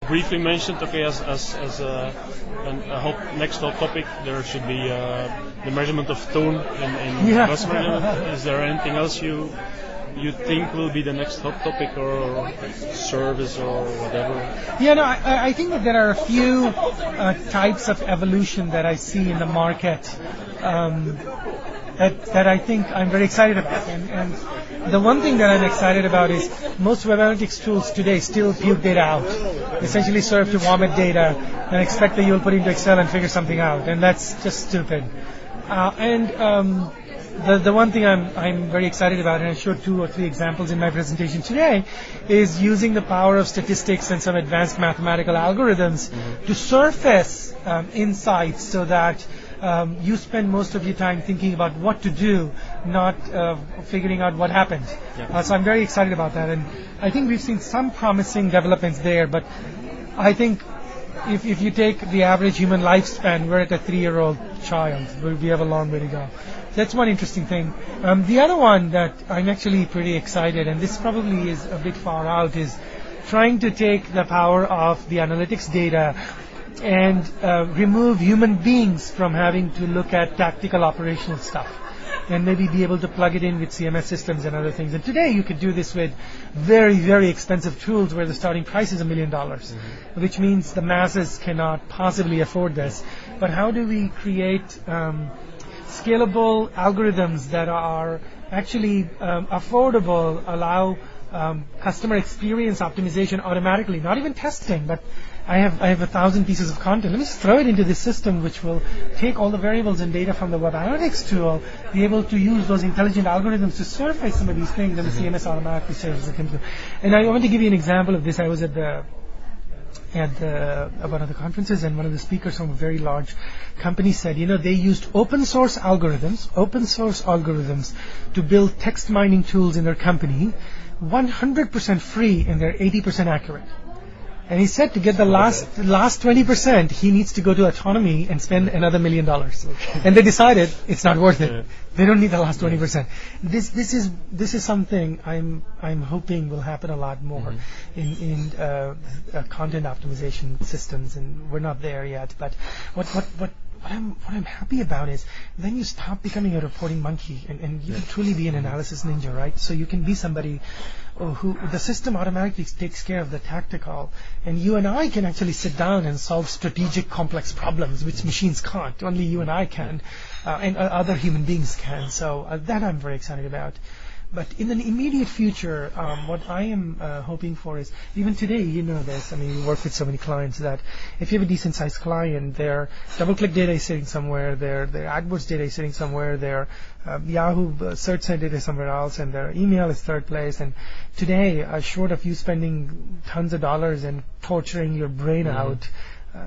Briefly mentioned, okay, as a next hot topic, there should be the measurement of tone in bus measurement. Is there anything else you think will be the next hot topic, or service, or whatever? Yeah, no, I think that there are a few types of evolution that I see in the market that I think I'm very excited about. And the one thing that I'm excited about is most web analytics tools today still puke data out. Essentially serve to vomit data and expect that you'll put it into Excel and figure something out. And that's just stupid. The one thing I'm very excited about, and I showed 2 or 3 examples in my presentation today, is using the power of statistics and some advanced mathematical algorithms to surface insights so that you spend most of your time thinking about what to do, not figuring out what happened. So I'm very excited about that, and I think we've seen some promising developments there, but I think if you take the average human lifespan, we're at a 3-year-old child. We have a long way to go. That's one interesting thing. The other one that I'm actually pretty excited, and this probably is a bit far out, is trying to take the power of the analytics data and remove human beings from having to look at tactical operational stuff and maybe be able to plug it in with CMS systems and other things. And today you could do this with very, very expensive tools where the starting price is $1 million, which means the masses cannot possibly afford this. But how do we create scalable algorithms that are actually affordable, allow customer experience optimization automatically, not even testing, but I have 1,000 pieces of content. Let me just throw it into this system, which will take all the variables and data from the web analytics tool, be able to use those intelligent algorithms to surface some of these things, and the CMS automatically serves the computer. And I want to give you an example of this. I was at one of the conferences, and one of the speakers from a very large company said, they used open source algorithms to build text mining tools in their company, 100% free, and they're 80% accurate. And he said to get the last 20%, he needs to go to autonomy and spend another $1 million. And they decided it's not worth it. They don't need the last 20%. This is something I'm hoping will happen a lot more in content optimization systems, and we're not there yet. But what I'm happy about is then you stop becoming a reporting monkey and you can truly be an analysis ninja, right? So you can be somebody who the system automatically takes care of the tactical, and you and I can actually sit down and solve strategic complex problems which machines can't. Only you and I can, and other human beings can. So that I'm very excited about. But in the immediate future, what I am hoping for is, even today, this, we work with so many clients that if you have a decent-sized client, their DoubleClick data is sitting somewhere, their AdWords data is sitting somewhere, their Yahoo search site data is somewhere else, and their email is third place. And today, short of you spending tons of dollars and torturing your brain out,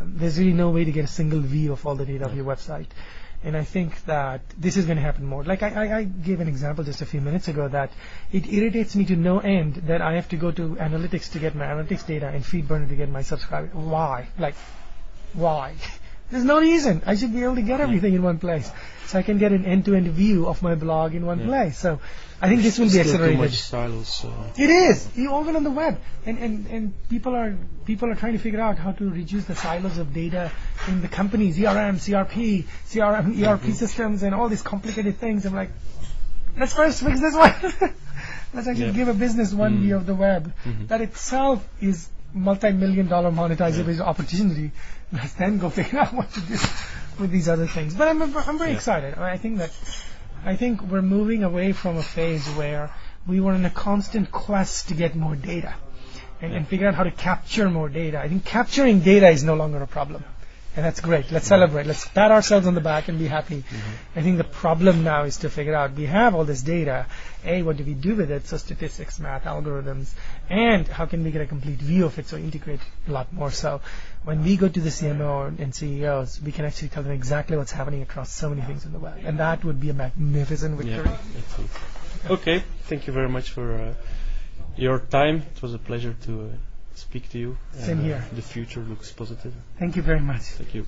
there's really no way to get a single view of all the data of your website. And I think that this is going to happen more. Like I gave an example just a few minutes ago that it irritates me to no end that I have to go to analytics to get my analytics data and FeedBurner to get my subscribers. Why? Why? There's no reason. I should be able to get everything in one place. So I can get an end-to-end view of my blog in one place. So I think this will be accelerated. Too much silos. It is. Even on the web. And people are trying to figure out how to reduce the silos of data in the companies, ERP systems, and all these complicated things. I'm like, let's first fix this one. Let's actually give a business one view of the web. That itself is multi-million-dollar monetizable opportunity. Let's then go figure out what to do with these other things. But I'm very excited. I think we're moving away from a phase where we were in a constant quest to get more data and figure out how to capture more data. I think capturing data is no longer a problem. And that's great. Let's celebrate. Let's pat ourselves on the back and be happy. I think the problem now is to figure out, we have all this data. What do we do with it? So statistics, math, algorithms, and how can we get a complete view of it, so integrate a lot more. So when we go to the CMO and CEOs, we can actually tell them exactly what's happening across so many things in the web. And that would be a magnificent victory. Okay. Thank you very much for your time. It was a pleasure to speak to you. Same here. The future looks positive. Thank you very much. Thank you.